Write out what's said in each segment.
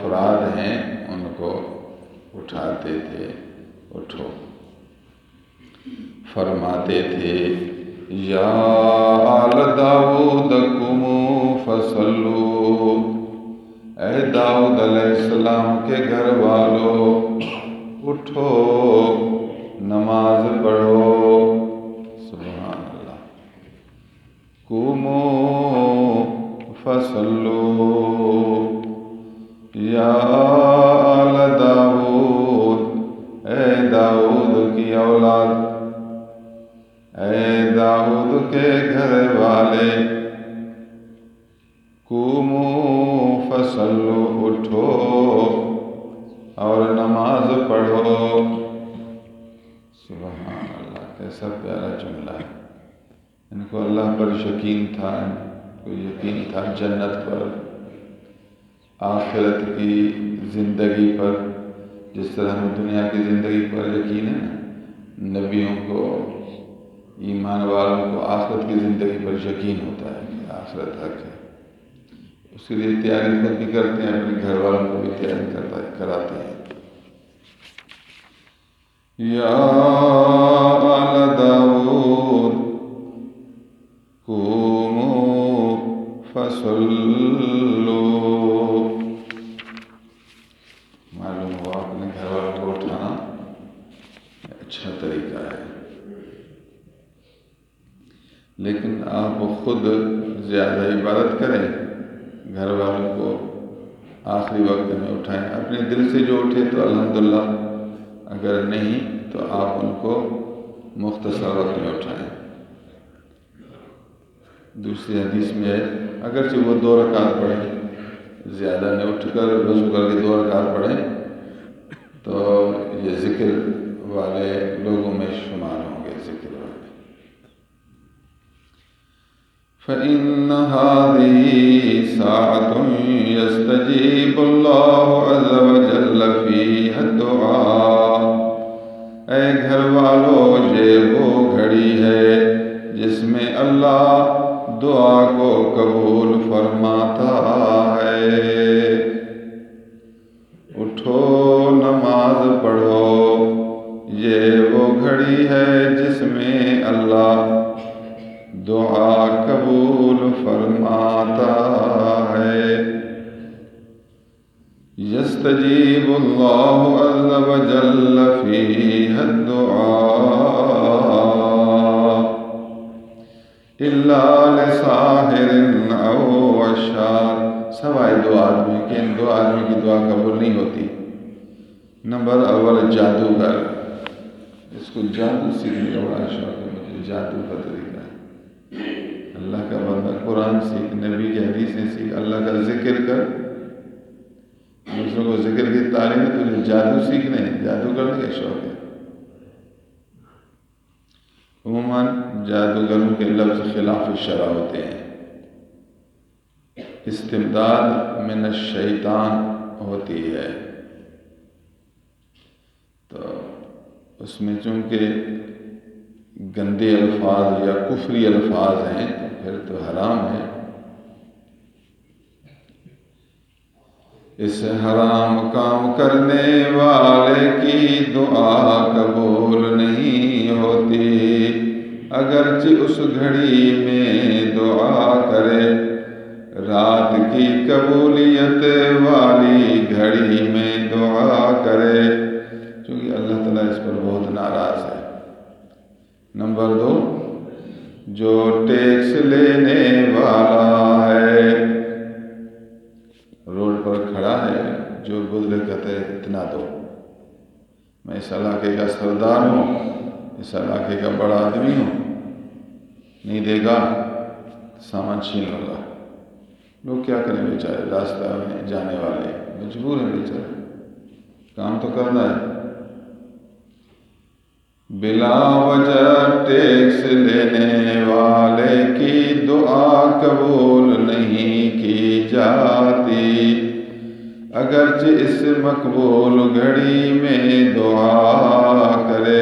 افراد ہیں ان کو اٹھاتے تھے، اٹھو، فرماتے تھے یا آل داؤد قوموا فصلوا، اے داؤد علیہ السلام کے گھر والو اٹھو نماز پڑھو۔ سبحان اللہ۔ قوموا فصلوا یا آل داؤد، اے داؤد کی اولاد، اے داؤد کے گھر والے، قوموا فصلوا، اٹھو اور نماز پڑھو۔ سبحان اللہ، کیسا پیارا جملہ ہے۔ ان کو اللہ پر یقین تھا، ان کو یقین تھا جنت پر، آخرت کی زندگی پر، جس طرح ہمیں دنیا کی زندگی پر یقین ہے نا، نبیوں کو، ایمان والوں کو آخرت کی زندگی پر یقین ہوتا ہے کہ آخرت حق ہے، اس کے لیے تیاری خود بھی کرتے ہیں، اپنے گھر والوں کو بھی تیاری کراتے ہیں۔ یا آل داؤد قوموا فصلوا، معلوم ہوا اپنے گھر والوں کو اٹھانا اچھا طریقہ ہے، لیکن آپ خود زیادہ عبادت کریں، گھر والوں کو آخری وقت میں اٹھائیں، اپنے دل سے جو اٹھے تو الحمدللہ، اگر نہیں تو آپ ان کو مختصر وقت میں اٹھائیں۔ دوسری حدیث میں ہے اگرچہ وہ 2 رکعت پڑھیں، زیادہ نہ اٹھ کر وضو کر کے 2 رکعت پڑھیں تو یہ ذکر والے لوگوں میں شمار ہوں گے، ذکر والے۔ فَإِنَّ هَذِهِ سَاعَةٌ يَسْتَجِيبُ اللَّهُ عَزَّ وَجَلَّ فِيهَا الدُّعَاء، اے گھر والو یہ وہ گھڑی ہے جس میں اللہ دعا کو قبول فرماتا ہے۔ اٹھو نماز پڑھو، یہ وہ گھڑی ہے جس میں اللہ دعا قبول فرماتا ہے۔ یستجیب اللہ عز وجل فیہ الدعاء الا لساحر او عشار، سوائے 2 آدمی کہ ان 2 آدمی کی دعا قبول نہیں ہوتی۔ نمبر اول جادوگر، اس کو جادو سیکھنے کا بڑا شوق ہے مجھے، جادو کا طریقہ ہے۔ اللہ کا بندہ قرآن سیکھ، نبی کی حدیثیں سیکھ، اللہ کا ذکر کر، دوسروں کو ذکر کی تعلیم ہے، تجھے جادو سیکھنے، جادو کرنے کا شوق ہے۔ عموماً جادوگروں کے لفظ خلاف الشرع ہوتے ہیں، استمداد من الشیطان ہوتی ہے، تو اس میں چونکہ گندے الفاظ یا کفری الفاظ ہیں تو پھر تو حرام ہے۔ اس حرام کام کرنے والے کی دعا قبول نہیں ہوتی، اگرچہ اس گھڑی میں دعا کرے، رات کی قبولیت والی گھڑی میں دعا کرے، کیونکہ اللہ تعالیٰ اس پر بہت ناراض ہے۔ نمبر 2، جو ٹیکس لینے والا ہے، روڈ پر کھڑا ہے، جو گزرے کہتے ہیں اتنا دو، میں اس علاقے کا سردار ہوں، اس علاقے کا بڑا آدمی ہوں، نہیں دے گا سامان چھین لوں گا۔ لوگ کیا کریں بیچارے، راستہ میں جانے والے مجبور ہیں بیچارے، کام تو کرنا ہے۔ بلا وجہ ٹیکس لینے والے کی دعا قبول نہیں کی جاتی، اگرچہ اس مقبول گھڑی میں دعا کرے۔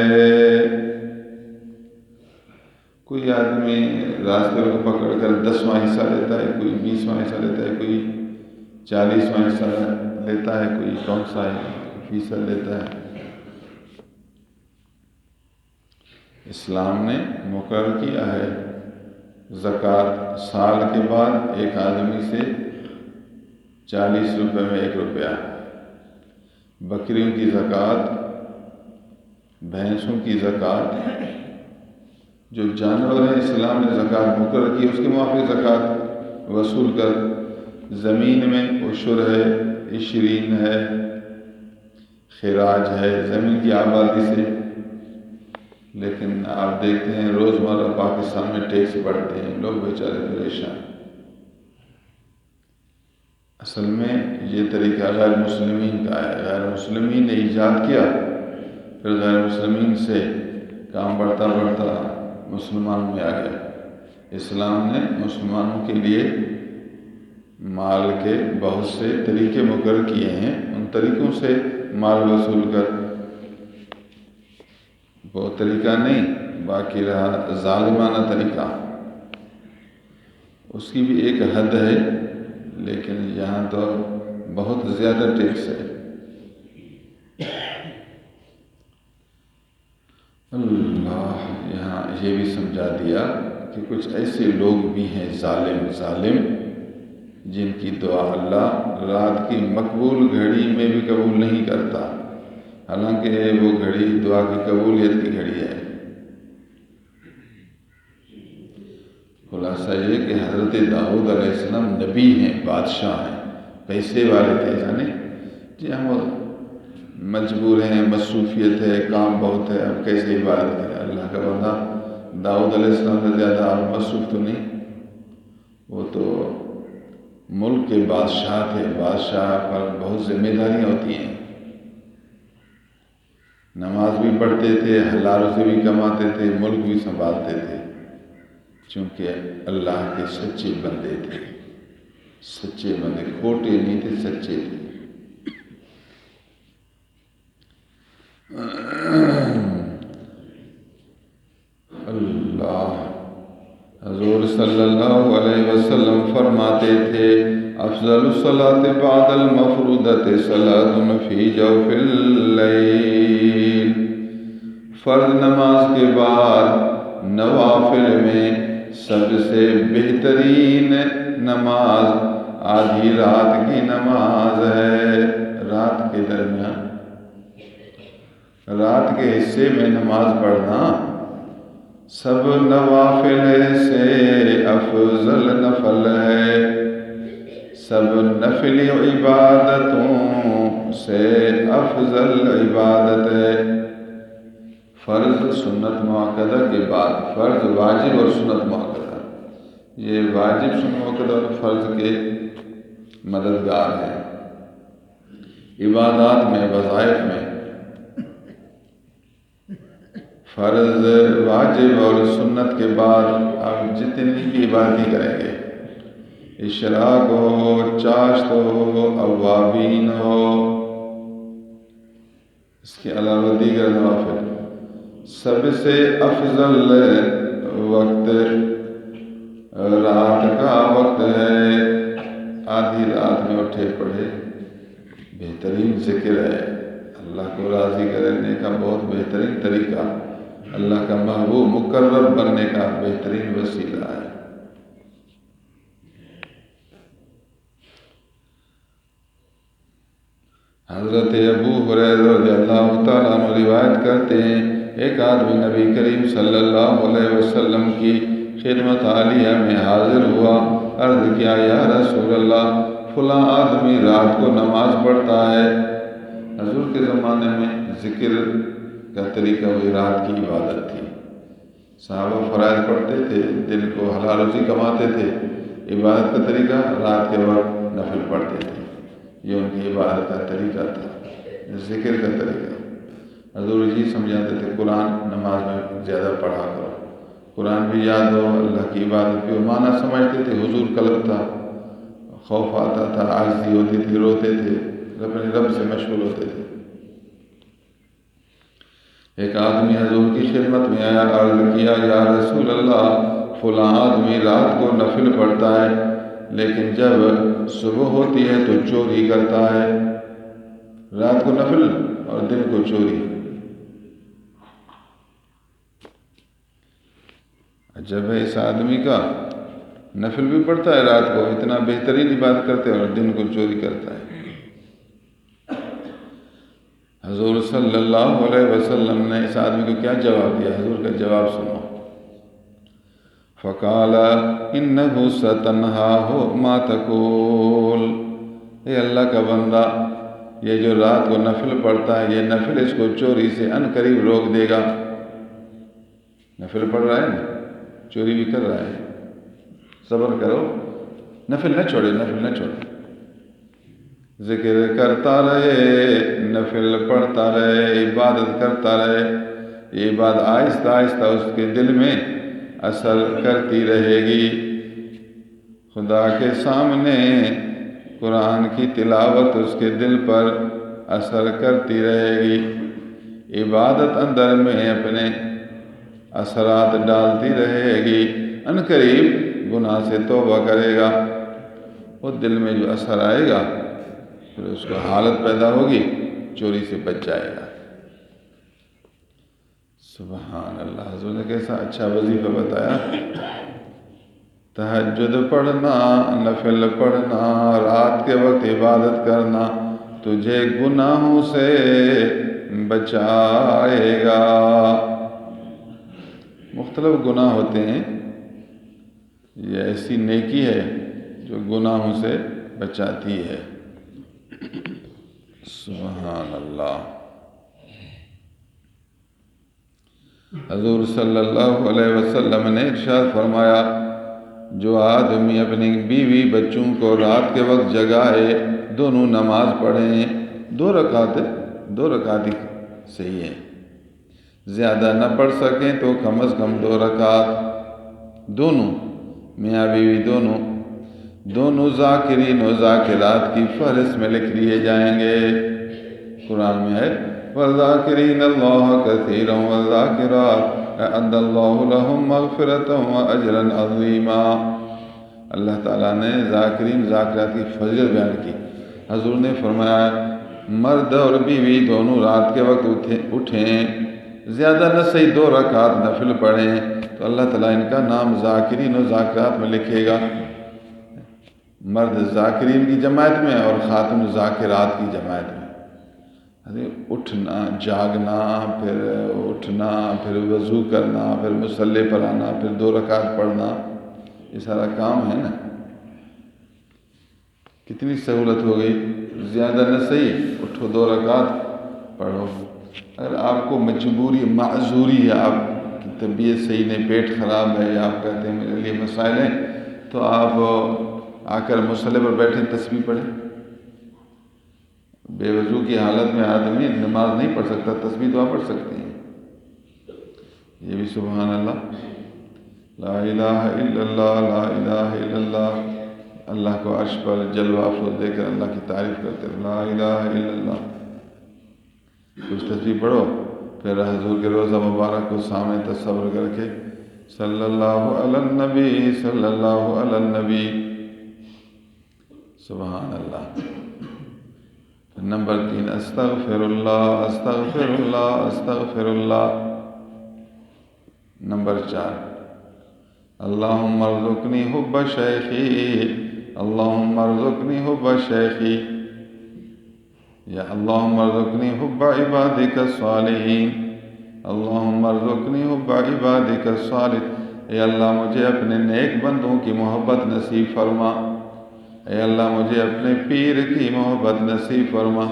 کوئی آدمی راستے کو پکڑ کر 10واں حصہ لیتا ہے، کوئی 20واں حصہ لیتا ہے، کوئی 40واں حصہ لیتا ہے کوئی کون سا فیصد لیتا ہے؟ اسلام نے مقرر کیا ہے زکوٰۃ سال کے بعد ایک آدمی سے 40 روپے میں 1 روپیہ، بکریوں کی زکوٰۃ، بھینسوں کی زکوٰۃ، جو جانور ہیں اسلام نے زکوٰۃ مقرر کی، اس کے موافق زکوٰۃ وصول کر، زمین میں عشر ہے، عشرین ہے، خراج ہے زمین کی آبادی سے، لیکن آپ دیکھتے ہیں روزمرہ پاکستان میں ٹیکس بڑھتے ہیں، لوگ بیچارے پریشان۔ اصل میں یہ طریقہ غیر مسلمین کا ہے، غیر مسلمین نے ایجاد کیا، پھر غیر مسلمین سے کام بڑھتا بڑھتا مسلمان میں آ گیا۔ اسلام نے مسلمانوں کے لیے مال کے بہت سے طریقے مقرر کیے ہیں، ان طریقوں سے مال وصول کر، وہ طریقہ نہیں، باقی رہا ظالمانہ طریقہ، اس کی بھی ایک حد ہے، لیکن یہاں تو بہت زیادہ ٹیکس ہے۔ اللہ یہاں یہ بھی سمجھا دیا کہ کچھ ایسے لوگ بھی ہیں ظالم جن کی دعا اللہ رات کی مقبول گھڑی میں بھی قبول نہیں کرتا، حالانکہ وہ گھڑی دعا کی قبولیت کی گھڑی ہے۔ خلاصہ یہ کہ حضرت داؤد علیہ السلام نبی ہیں، بادشاہ ہیں، پیسے والے تھے، یعنی جی ہم مجبور ہیں، مصروفیت ہے، کام بہت ہے، اب کیسے عبادت کریں؟ اللہ کا بندہ داؤد علیہ السلام سے زیادہ آپ مصروف تو نہیں، وہ تو ملک کے بادشاہ تھے، بادشاہ پر بہت ذمہ داریاں ہوتی ہیں، نماز بھی پڑھتے تھے، حلال سے بھی کماتے تھے، ملک بھی سنبھالتے تھے، چونکہ اللہ کے سچے بندے تھے، سچے بندے، کھوٹے نہیں تھے، سچے تھے۔ اللہ حضور صلی اللہ علیہ وسلم فرماتے تھے افضل الصلاة بعد المفروضة صلاة فی جوف اللیل، فرض نماز کے بعد نوافل میں سب سے بہترین نماز آدھی رات کی نماز ہے۔ رات کے درمیان، رات کے حصے میں نماز پڑھنا سب نوافل سے افضل نفل ہے، سب نفلی عبادتوں سے افضل عبادت ہے۔ فرض سنت مؤکدہ کے بعد، فرض واجب اور سنت مؤکدہ، یہ واجب سنت مؤکدہ اور فرض کے مددگار ہیں عبادات میں، وظائف میں۔ فرض، واجب اور سنت کے بعد آپ جتنی بھی عبادت کریں گے، اشراق ہو، چاشت ہو، اوابین ہو، اس کے علاوہ دیگر نوافل، سب سے افضل وقت رات کا وقت ہے۔ آدھی رات میں اٹھے پڑھے بہترین ذکر ہے، اللہ کو راضی کرنے کا بہت بہترین طریقہ، اللہ کا محبوب مقرب بننے کا بہترین وسیلہ ہے۔ حضرت ابو ہریرہ رضی اللہ تعالیٰ عنہ روایت کرتے ہیں ایک آدمی نبی کریم صلی اللہ علیہ وسلم کی خدمت عالیہ میں حاضر ہوا، عرض کیا یا رسول اللہ فلاں آدمی رات کو نماز پڑھتا ہے۔ حضور کے زمانے میں ذکر کا طریقہ وہی رات کی عبادت تھی، صحابہ فرائض پڑھتے تھے، دل کو حلال روزی کماتے تھے، عبادت کا طریقہ رات کے وقت نفل پڑھتے تھے، یہ ان کی عبادت کا طریقہ تھا، ذکر کا طریقہ۔ حضور جی سمجھاتے تھے قرآن نماز میں زیادہ پڑھا کرو، قرآن بھی یاد ہو، اللہ کی عبادت بھی ہو، معنی سمجھتے تھے، حضور قلب تھا، خوف آتا تھا، عاجزی ہوتی تھی، روتے تھے، اپنے رب سے مشغول ہوتے تھے۔ ایک آدمی حضور کی خدمت میں آیا، عرض کیا یا رسول اللہ فلاں آدمی رات کو نفل پڑھتا ہے لیکن جب صبح ہوتی ہے تو چوری کرتا ہے۔ دن کو چوری. عجب ہے اس آدمی کا، نفل بھی پڑھتا ہے رات کو، اتنا بہترین عبادت کرتے ہیں اور دن کو چوری کرتا ہے. حضور صلی اللہ علیہ وسلم نے اس آدمی کو کیا جواب دیا؟ حضور کا جواب سنو. فقال انہ ستنہاہ ما تقول، اے اللہ کا بندہ، یہ جو رات کو نفل پڑھتا ہے، یہ نفل اس کو چوری سے ان قریب روک دے گا. نفل پڑھ رہا ہے نا، چوری بھی کر رہا ہے، صبر کرو، نفل نہ چھوڑے، نفل نہ چھوڑے، ذکر کرتا رہے، نفل پڑھتا رہے، عبادت کرتا رہے. یہ بات آہستہ آہستہ اس کے دل میں اثر کرتی رہے گی. خدا کے سامنے قرآن کی تلاوت اس کے دل پر اثر کرتی رہے گی. عبادت اندر میں اپنے اثرات ڈالتی رہے گی. ان قریب گناہ سے توبہ کرے گا، وہ دل میں جو اثر آئے گا پھر اس کو حالت پیدا ہوگی، چوری سے بچ جائے گا. سبحان اللہ. حضور نے کیسا اچھا وظیفہ بتایا. تہجد پڑھنا، نفل پڑھنا، رات کے وقت عبادت کرنا تجھے گناہوں سے بچائے گا. مختلف گناہ ہوتے ہیں، یہ ایسی نیکی ہے جو گناہوں سے بچاتی ہے. سبحان اللہ. حضور صلی اللہ علیہ وسلم نے ارشاد فرمایا، جو آدمی اپنی بیوی بچوں کو رات کے وقت جگائے، دونوں نماز پڑھیں، 2 رکعت ہی صحیح ہے، زیادہ نہ پڑھ سکیں تو کم از کم 2 رکعت، دونوں میاں بیوی دونوں ذاکرین و ذاکرات کی فہرست میں لکھ لیے جائیں گے. قرآن میں ہے وَالذَّاكِرِينَ اللَّهَ كَثِيرًا وَالذَّاكِرَاتِ أَعَدَّ اللَّهُ لَهُم مَّغْفِرَةً وَأَجْرًا عَظِيمًا. اللہ تعالیٰ نے ذاکرین ذاکرات کی فضیلت بیان کی. حضور نے فرمایا مرد اور بیوی دونوں رات کے وقت اٹھیں، زیادہ نہ صحیح 2 رکعت نفل پڑھیں تو اللہ تعالیٰ ان کا نام ذاکرین و ذاکرات میں لکھے گا. مرد ذاکرین کی جماعت میں اور خاتون ذاکرات کی جماعت میں. اٹھنا، جاگنا، پھر اٹھنا، پھر وضو کرنا، پھر مصلی پر آنا، پھر 2 رکعت پڑھنا، یہ سارا کام ہے نا. کتنی سہولت ہو گئی. زیادہ نہ صحیح اٹھو 2 رکعت پڑھو. اگر آپ کو مجبوری معذوری ہے، آپ کی طبیعت صحیح نہیں، پیٹ خراب ہے، یا آپ کہتے ہیں میرے لیے مسائل ہیں، تو آپ آ کر مصلی پر بیٹھیں، تسبیح پڑھیں. بے وضو کی حالت میں آدمی نماز نہیں پڑھ سکتا، تسبیح تو آپ پڑھ سکتے ہیں. یہ بھی سبحان اللہ، لا الہ الا اللہ، لا الہ الا اللہ. اللہ کو عرش پر جلوہ افروز دے کر اللہ کی تعریف کرتے ہیں، لا الہ الا اللہ. کچھ تسبیح پڑھو، پھر حضور کے روضہ مبارک کو سامنے تصور کر کے صلی اللہ علی النبی، صلی اللہ علی النبی. سبحان اللہ. نمبر 3 استغفر اللہ، استغفر اللہ، استغفر اللہ. نمبر 4 اللہم ارزقنی حب شیخی، اللہم ارزقنی حب شیخی، یا اللہم ارزقنی حب عبادک الصالحین، اللہم ارزقنی حب عبادک الصالحین. اے اللہ مجھے اپنے نیک بندوں کی محبت نصیب فرما. اے اللہ مجھے اپنے پیر کی محبت نصیب فرما.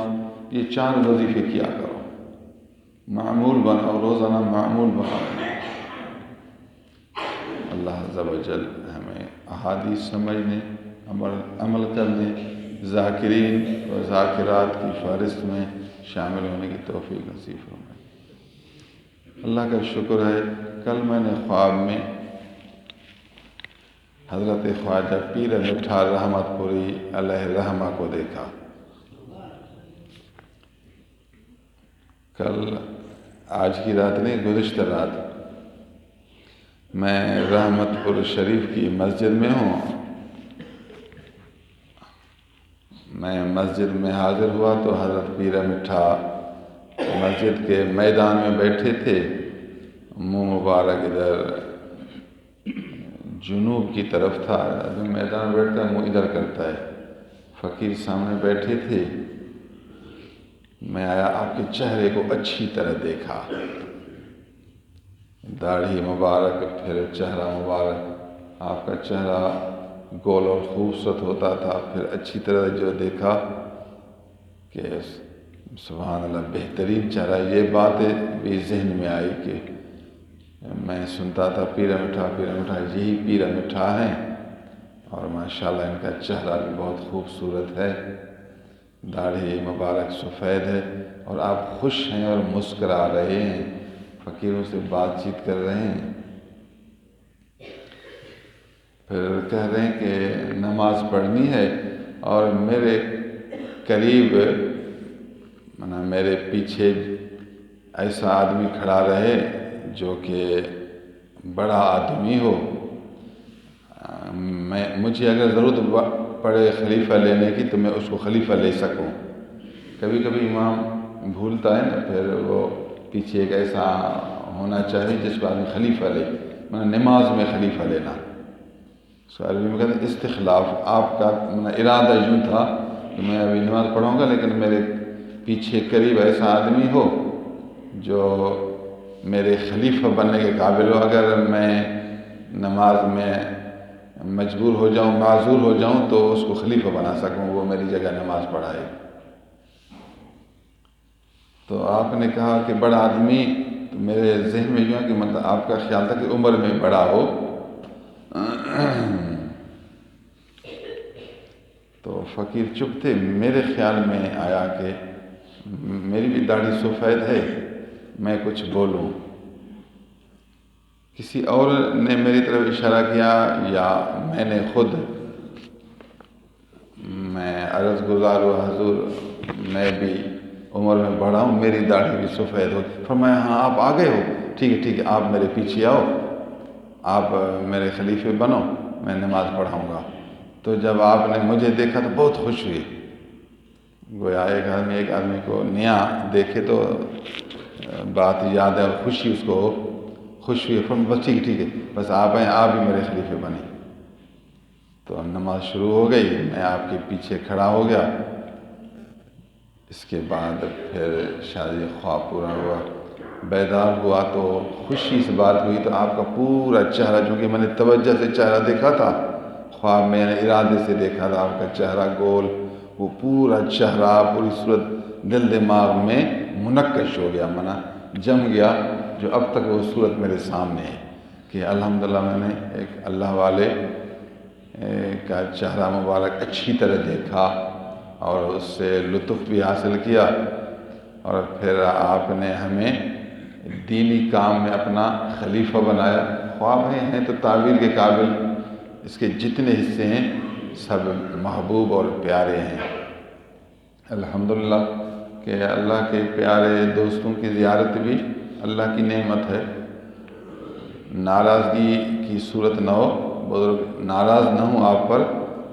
یہ 4 وظیفے کیا کرو، معمول بناؤ، روزانہ معمول بناؤ. اللہ عز و جل ہمیں احادیث سمجھنے، عمل کرنے، ذاکرین و ذاکرات کی فہرست میں شامل ہونے کی توفیق نصیب فرمائے. اللہ کا شکر ہے، کل میں نے خواب میں حضرت خواجہ پیر مٹھار رحمت پوری علیہ رحمہ کو دیکھا. کل، آج کی رات نہیں، گزشتہ رات میں رحمت پور شریف کی مسجد میں ہوں. میں مسجد میں حاضر ہوا تو حضرت پیر مٹھا مسجد کے میدان میں بیٹھے تھے، منہ مبارک ادھر جنوب کی طرف تھا، جو میدان میں بیٹھتا ہے منہ ادھر کرتا ہے۔ فقیر سامنے بیٹھے تھے، میں آیا، آپ کے چہرے کو اچھی طرح دیکھا، داڑھی مبارک، پھر چہرہ مبارک، آپ کا چہرہ گول اور خوبصورت ہوتا تھا، پھر اچھی طرح جو دیکھا کہ سبحان اللہ بہترین چہرہ۔ یہ بات بھی ذہن میں آئی کہ میں سنتا تھا پیرا مٹھا پیرا مٹھا، یہی پیرا مٹھا ہیں، اور ماشاءاللہ ان کا چہرہ بھی بہت خوبصورت ہے، داڑھی مبارک سفید ہے، اور آپ خوش ہیں اور مسکرا رہے ہیں، فقیروں سے بات چیت کر رہے ہیں۔ پھر کہہ رہے ہیں کہ نماز پڑھنی ہے، اور میرے قریب میرے پیچھے ایسا آدمی کھڑا رہے جو کہ بڑا آدمی ہو، مجھے اگر ضرورت پڑے خلیفہ لینے کی تو میں اس کو خلیفہ لے سکوں۔ کبھی کبھی امام بھولتا ہے نا، پھر وہ پیچھے ایک ایسا ہونا چاہیے جس کو آدمی خلیفہ لے، نماز میں خلیفہ لینا، سو عربی میں کہتے ہیں استخلاف۔ آپ کا ارادہ یوں تھا کہ میں ابھی نماز پڑھوں گا، لیکن میرے پیچھے قریب ایسا آدمی ہو جو میرے خلیفہ بننے کے قابل ہو، اگر میں نماز میں مجبور ہو جاؤں، معذور ہو جاؤں تو اس کو خلیفہ بنا سکوں، وہ میری جگہ نماز پڑھائے۔ تو آپ نے کہا کہ بڑا آدمی، تو میرے ذہن میں یوں ہے کہ مطلب آپ کا خیال تھا کہ عمر میں بڑا ہو۔ تو فقیر چپ تھے، میرے خیال میں آیا کہ میری بھی داڑھی سفید ہے، میں کچھ بولوں۔ کسی اور نے میری طرف اشارہ کیا یا میں نے خود، میں عرض گزار ہوا حضور میں بھی عمر میں بڑا ہوں، میری داڑھی بھی سفید ہو۔ فرمایا ہاں آپ آ گئے ہو، ٹھیک ہے ٹھیک ہے، آپ میرے پیچھے آؤ، آپ میرے خلیفے بنو، میں نماز پڑھاؤں گا۔ تو جب آپ نے مجھے دیکھا تو بہت خوش ہوئی، گویا ایک آدمی کو نیا دیکھے تو بات یاد ہے اور خوشی اس کو خوش ہوئی۔ بس ٹھیک ہے بس آپ ہیں، آپ بھی میرے خلیفے بنے۔ تو نماز شروع ہو گئی، میں آپ کے پیچھے کھڑا ہو گیا۔ اس کے بعد پھر شادی خواب پورا ہوا، بیدار ہوا تو خوشی سے بات ہوئی، تو آپ کا پورا چہرہ، چونکہ میں نے توجہ سے چہرہ دیکھا تھا، خواب میں نے ارادے سے دیکھا تھا، آپ کا چہرہ گول، وہ پورا چہرہ پوری صورت دل دماغ میں منقش ہو گیا، جم گیا، جو اب تک وہ صورت میرے سامنے ہے کہ الحمدللہ میں نے ایک اللہ والے کا چہرہ مبارک اچھی طرح دیکھا اور اس سے لطف بھی حاصل کیا، اور پھر آپ نے ہمیں دینی کام میں اپنا خلیفہ بنایا۔ خواب ہیں تو تعبیر کے قابل، اس کے جتنے حصے ہیں سب محبوب اور پیارے ہیں۔ الحمدللہ کہ اللہ کے پیارے دوستوں کی زیارت بھی اللہ کی نعمت ہے۔ ناراضگی کی صورت نہ ہو، بزرگ ناراض نہ ہوں آپ پر،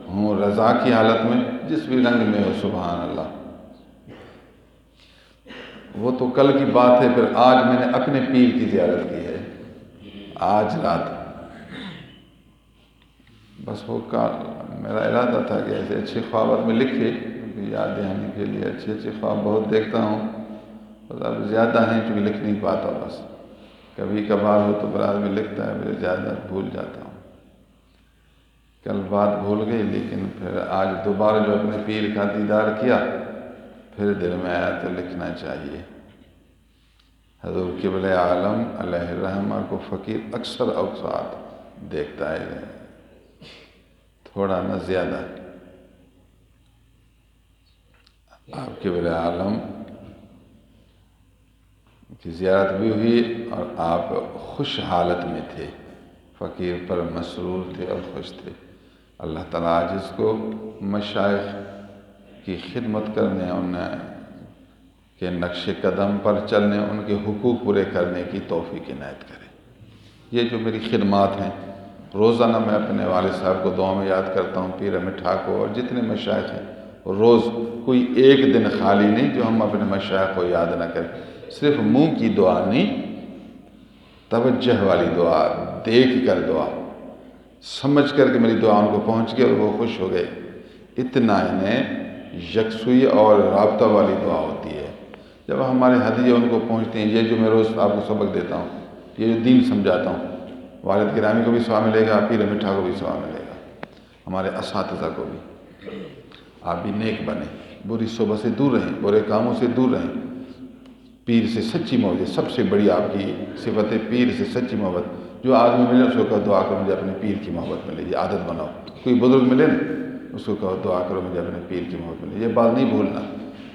ہوں رضا کی حالت میں، جس بھی رنگ میں ہو، سبحان اللہ۔ وہ تو کل کی بات ہے، پھر آج میں نے اپنے پیر کی زیارت کی ہے، آج رات۔ بس وہ میرا ارادہ تھا کہ ایسے اچھے خوابات میں لکھے، یاد دہانی کے لیے اچھے اچھے خواب بہت دیکھتا ہوں، بس اب زیادہ ہیں چونکہ لکھ نہیں پاتا، بس کبھی کبھار ہو تو براد میں لکھتا ہے، پھر زیادہ بھول جاتا ہوں۔ کل بات بھول گئی، لیکن پھر آج دوبارہ جو اپنے پیر کا دیدار کیا، پھر دل میں آیا تو لکھنا چاہیے۔ حضور قبلہ عالم علیہ الرحمہ کو فقیر اکثر اوقات دیکھتا ہے، تھوڑا نہ زیادہ۔ آپ قبلہ عالم کی زیارت بھی ہوئی اور آپ خوش حالت میں تھے، فقیر پر مسرور تھے اور خوش تھے۔ اللہ تعالیٰ آج اس کو مشائخ کی خدمت کرنے، ان کے نقش قدم پر چلنے، ان کے حقوق پورے کرنے کی توفیق عنایت کرے۔ یہ جو میری خدمات ہیں، روزانہ میں اپنے والد صاحب کو دعا میں یاد کرتا ہوں، پیر احمد ٹھاکر اور جتنے مشائخ ہیں روز کوئی ایک دن خالی نہیں جو ہم اپنے مشائخ کو یاد نہ کریں. صرف منہ کی دعا نہیں، توجہ والی دعا، دیکھ کر دعا، سمجھ کر کہ میری دعا ان کو پہنچ گئی اور وہ خوش ہو گئے. اتنا انہیں یکسوئی اور رابطہ والی دعا ہوتی ہے. جب ہمارے ہدیے ان کو پہنچتے ہیں، یہ جو میں روز آپ کو سبق دیتا ہوں، یہ جو دین سمجھاتا ہوں، والد گرامی کو بھی ثواب ملے گا، پیر میٹھا کو بھی ثواب ملے گا، ہمارے اساتذہ کو بھی. آپ بھی نیک بنیں، بری صحبت سے دور رہیں، برے کاموں سے دور رہیں، پیر سے سچی محبت، سب سے بڑی آپ کی صفت ہے پیر سے سچی محبت. جو آدمی ملے اس کو کہو دعا کرو مجھے اپنے پیر کی محبت ملے، یہ عادت بناؤ. کوئی بزرگ ملے نا اس کو کہو دعا کرو مجھے اپنے پیر کی محبت ملے. یہ بات نہیں بھولنا.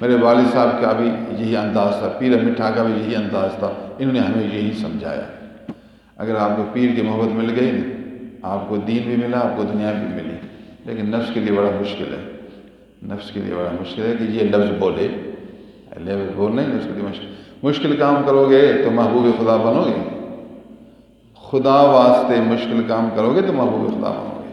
میرے والد صاحب کا بھی یہی انداز تھا، پیر میٹھا کا بھی یہی انداز تھا. انہوں نے ہمیں یہی سمجھایا. اگر آپ کو پیر کی محبت مل گئی نا، آپ کو دین بھی ملا، آپ کو دنیا بھی ملی. لیکن نفس کے لیے بڑا مشکل ہے، نفس کے لیے بڑا مشکل ہے کہ یہ لفظ بولے، لفظ بولنا ہی نفس کے لیے مشکل کام کرو گے تو محبوب خدا بنو گے. خدا واسطے مشکل کام کرو گے تو محبوب خدا بنو گے.